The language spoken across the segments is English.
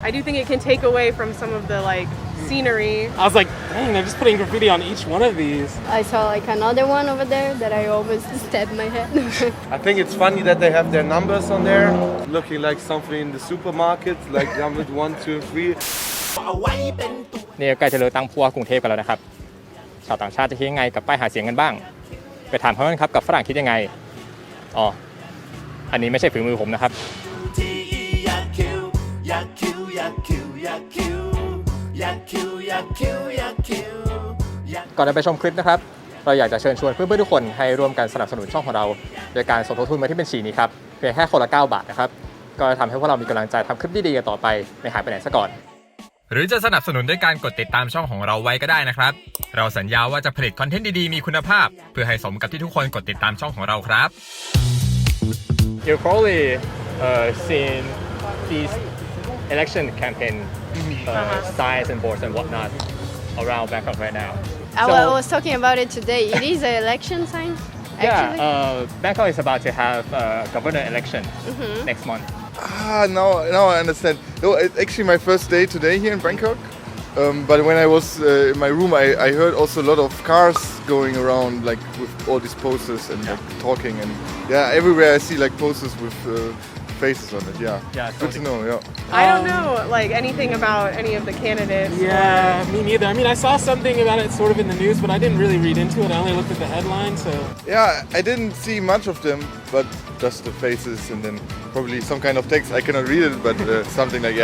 I do think it can take away from some of the scenery. I was like, dang, they're just putting graffiti on each one of these. I saw another one over there that I always stab my head. I think it's funny that they have their numbers on there, looking like something in the supermarket, like number 1, 2, 3. เนี่ยใกล้จะเลือกตั้งผู้ว่ากรุงเทพกันแล้วนะครับชาวต่างชาติจะคิดยังไงกับป้ายหาเสียงกันบ้างไปถามเขากันครับกับฝรั่งคิดยังไงอ๋ออันนี้ไม่ใช่ฝีมือผมนะครับก่อนจะไปชมคลิปนะครับเราอยากจะเชิญชวนเพื่อนๆทุกคนให้ร่วมกันสนับสนุนช่องของเราโดยการสมทบทุนมาที่บัญชีนี้ครับเพียงแค่คนละ9 บาทนะครับก็จะทำให้พวกเรามีกำลังใจทำคลิปดีๆกันต่อไปไม่หายไปไหนซะก่อนหรือจะสนับสนุนด้วยการกดติดตามช่องของเราไว้ก็ได้นะครับเราสัญญาว่าจะผลิตคอนเทนต์ดีๆมีคุณภาพเพื่อให้สมกับที่ทุกคนกดติดตามช่องของเราครับ You've probably seen these election campaign signs and boards and whatnot around Bangkok right now. I was talking about it today. It is an election sign. Actually. Yeah, Bangkok is about to have a governor election next month. Now I understand. No, it's actually my first day today here in Bangkok. But when I was in my room, I heard also a lot of cars going around, like with all these posters and like talking, and everywhere I see like posters with faces on it. Yeah, good to know. Yeah. I don't know anything about any of the candidates. Yeah, me neither. I mean, I saw something about it sort of in the news, but I didn't really read into it. I only looked at the headline, so. Yeah, I didn't see much of them, but just the faces and then probably some kind of text. I cannot read it, but something like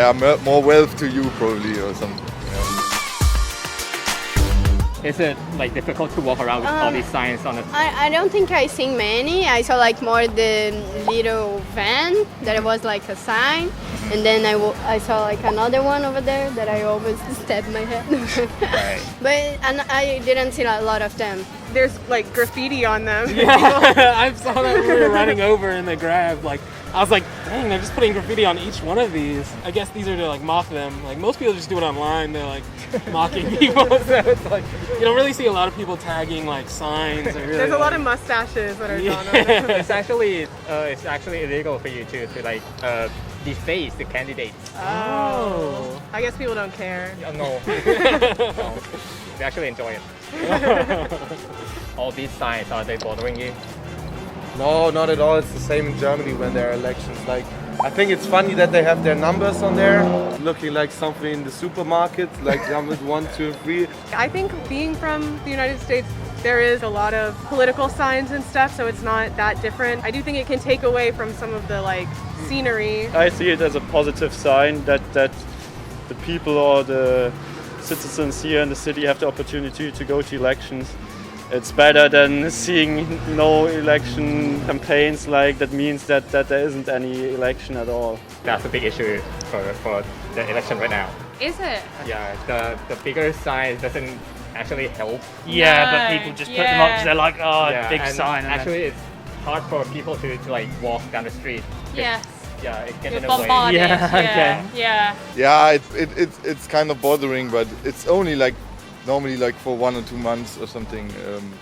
more wealth to you probably or something. Is it difficult to walk around with all these signs on it? I don't think I seen many. I saw more the little van that was like a sign, and then I saw another one over there that I always stab my head. Right. But I didn't see a lot of them. There's graffiti on them. Yeah, I saw that when we were running over in the grab. I was like, dang, they're just putting graffiti on each one of these. I guess these are to mock them. Most people just do it online. They're mocking people. So it's you don't really see a lot of people tagging signs. Or really, There's a lot of mustaches that are drawn on them. It's actually illegal for you to deface the candidates. Oh. I guess people don't care. No. They actually enjoy it. All these signs, are they bothering you? No, not at all. It's the same in Germany when there are elections. I think it's funny that they have their numbers on there, looking like something in the supermarket, like number 1, 2, 3. I think being from the United States, there is a lot of political signs and stuff, so it's not that different. I do think it can take away from some of the scenery. I see it as a positive sign that the people or the citizens here in the city have the opportunity to go to elections. It's better than seeing no election campaigns that means that there isn't any election at all. That's a big issue for the election right now. Is it? Yeah, the bigger size doesn't actually help. Yeah, but people just put them up because they're like, big and sign. Actually, it's hard for people to walk down the street. Yes. Yeah, it gets You're in the way. bombarded. Yeah. Yeah, it's kind of bothering, but it's only normally for 1 or 2 months or something,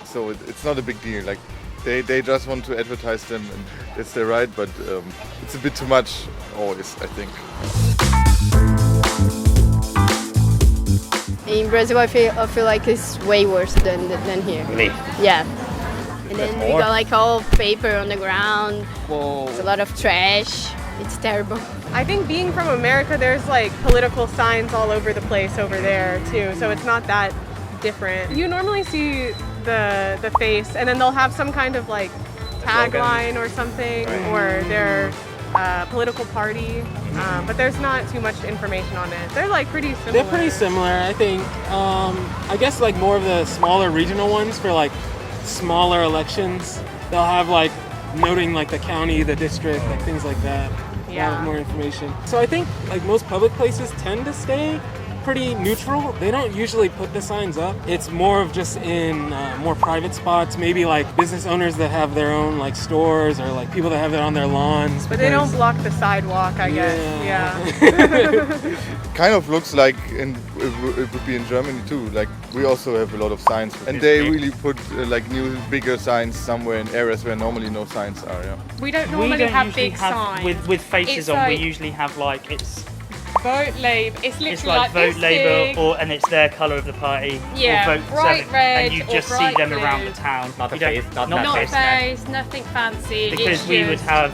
so it's not a big deal. They just want to advertise them, and it's their right, but it's a bit too much always, I think. In Brazil, I feel like it's way worse than here. Really? Yeah. And then we more? got all paper on the ground. Whoa. There's a lot of trash. It's terrible. I think being from America, there's political signs all over the place over there too, so it's not that different. You normally see the face, and then they'll have some kind of tagline or something, or their political party, but there's not too much information on it. They're pretty similar. They're pretty similar, I think. I guess more of the smaller regional ones for smaller elections. They'll have noting the county, the district, things like that. A lot more information. So I think most public places tend to stay pretty neutral. They don't usually put the signs up. It's more of just in more private spots, maybe business owners that have their own stores or people that have it on their lawns. But they don't block the sidewalk, I guess. Yeah. Kind of looks like it would be in Germany too. We also have a lot of signs, and they really put new bigger signs somewhere in areas where normally no signs are. Yeah. We don't We normally don't have usually big have signs. with faces It's on. We usually have it's Vote Labour. It's literally It's like vote this Labour, big. and it's their colour of the party. Yeah, or vote bright Seven, red and you or just see bright them around blue. the town. Not a You don't- face, not not Not face, no. face, nothing fancy. Because it's we would just- have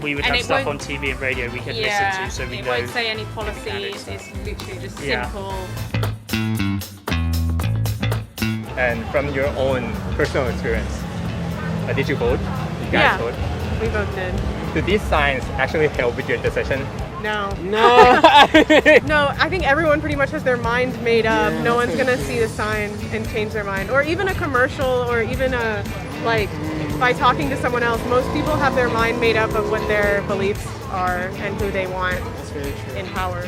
And it stuff won't- on TV and radio we could Yeah, listen to, so we it know. won't say any policies. It's literally just Yeah. simple. And from your own personal experience, did you vote? You guys Yeah. vote? We both did. Did these signs actually help with your decision? No. No. No, I think everyone pretty much has their mind made up. No one's gonna see the sign and change their mind. Or even a commercial, or even like by talking to someone else, most people have their mind made up of what their beliefs are and who they want in power.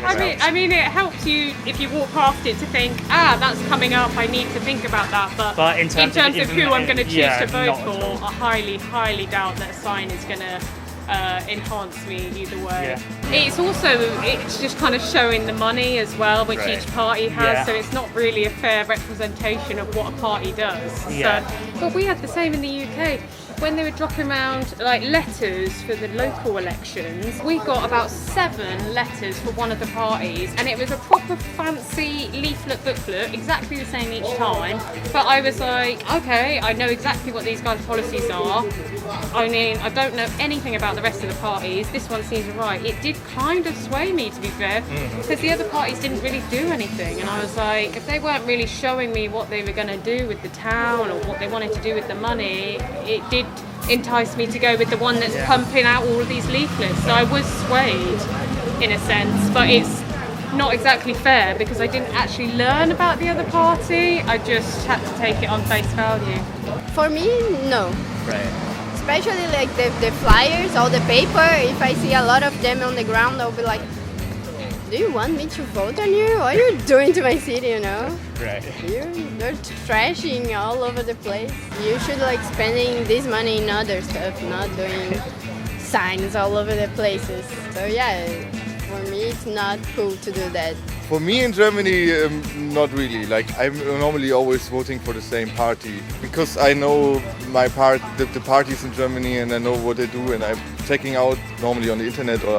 I mean, it helps you if you walk past it to think, that's coming up. I need to think about that. But in terms of who I'm going to choose yeah, to vote not at for, all. I highly doubt that a sign is going to enhance me either way. Yeah. It's just kind of showing the money as well, which Right. each party has. Yeah. So it's not really a fair representation of what a party does. Yeah. So, but we had the same in the UK. When they were dropping around like letters for the local elections, we got about 7 letters for one of the parties, and it was a proper fancy leaflet booklet, exactly the same each time. But I was like, okay, I know exactly what these guys' policies are. I mean, I don't know anything about the rest of the parties. This one seems right. It did kind of sway me, to be fair, because the other parties didn't really do anything, and I was like, if they weren't really showing me what they were going to do with the town or what they wanted to do with the money, it did entice me to go with the one that's pumping out all of these leaflets. So I was swayed in a sense, but it's not exactly fair because I didn't actually learn about the other party. I just had to take it on face value. For me, no. Right. Especially like the flyers or the paper. If I see a lot of them on the ground, I'll be like, do you want me to vote on you? What are you doing to my city, you know? Right. They're trashing all over the place. You should like spending this money in other stuff, not doing signs all over the places. So yeah, for me it's not cool to do that. For me in Germany, not really. Like I'm normally always voting for the same party because I know the parties in Germany and I know what they do, and I'm checking out normally on the internet, or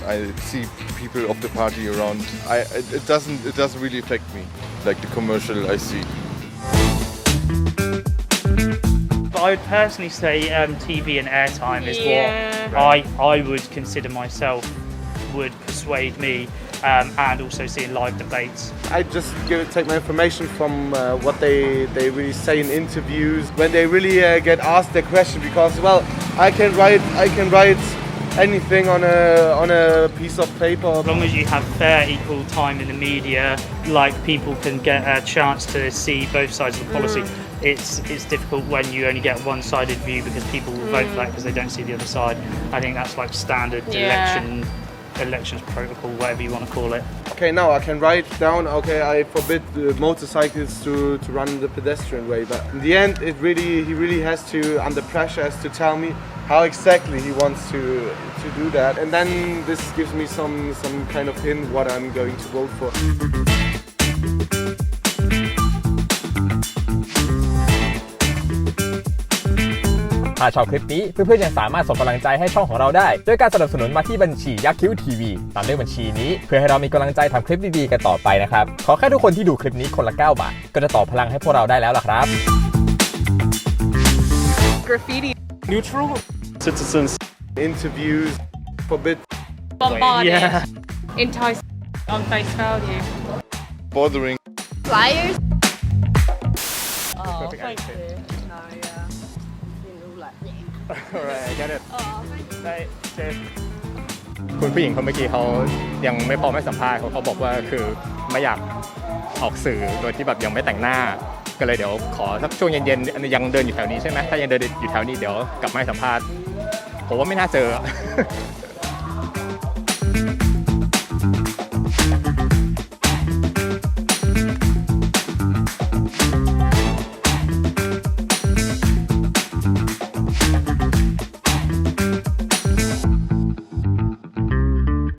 I see people of the party around. It doesn't really affect me like the commercial I see. But I would personally say TV and airtime is what I would consider myself would persuade me, and also seeing live debates. I just take my information from what they really say in interviews when they really get asked their question, because well I can write anything on a piece of paper. As long as you have fair, equal time in the media, like people can get a chance to see both sides of the policy. It's difficult when you only get one-sided view because people will vote for that because they don't see the other side. I think that's like standard elections protocol, whatever you want to call it. Okay, now I can write down, okay, I forbid the motorcycles to run the pedestrian way, but in the end he really has to, under pressure, has to tell me how exactly he wants to do that, and then this gives me some kind of hint what I'm going to vote for. ถ้าชอบคลิปนี้เพื่อนๆยังสามารถส่งกำลังใจให้ช่องของเราได้ด้วยการสนับสนุนมาที่บัญชี Yakcute TV ตามด้วยบัญชีนี้เพื่อให้เรามีกำลังใจทำคลิปดีๆกันต่อไปนะครับขอแค่ทุกคนที่ดูคลิปนี้คนละ9 บาทก็จะต่อพลังให้พวกเราได้แล้วล่ะครับ Graffiti. Neutral. Citizens. Interviews, forbid. Bombarded. Yeah. Entice on face value. Bothering. Flyers. Oh, thank you. Alright, I get it. ได้เจฟคุณผู้หญิงคนเมื่อกี้เขายังไม่พร้อมให้สัมภาษณ์เขาบอกว่าคือไม่อยากออกสื่อโดยที่แบบยังไม่แต่งหน้าก็เลยเดี๋ยวขอสักช่วงเย็นๆยังเดินอยู่แถวนี้ใช่ไหมถ้ายังเดินอยู่แถวนี้เดี๋ยวกลับมาให้สัมภาษณ์ผมว่าไม่น่าเจอ